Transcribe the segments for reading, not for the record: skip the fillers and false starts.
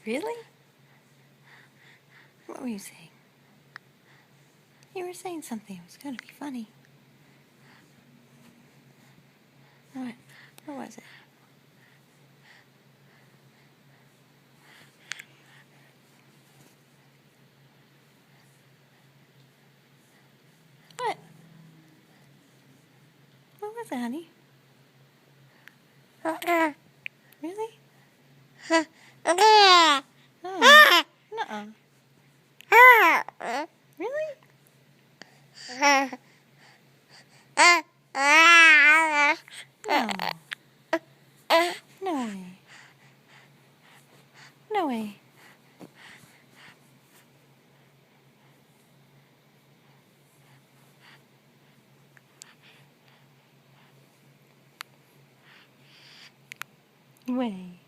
Really? What were you saying? You were saying something. It was going to be funny. What? What was it? What? What was it, honey? Really? Oh. Nuh-uh. Really? Oh. No way. No way. Way.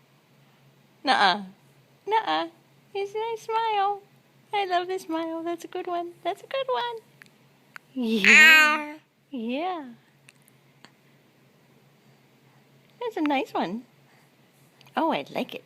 Nuh-uh. Nuh-uh. It's a nice smile. I love this smile. That's a good one. That's a good one. Yeah. Yeah. That's a nice one. Oh, I like it.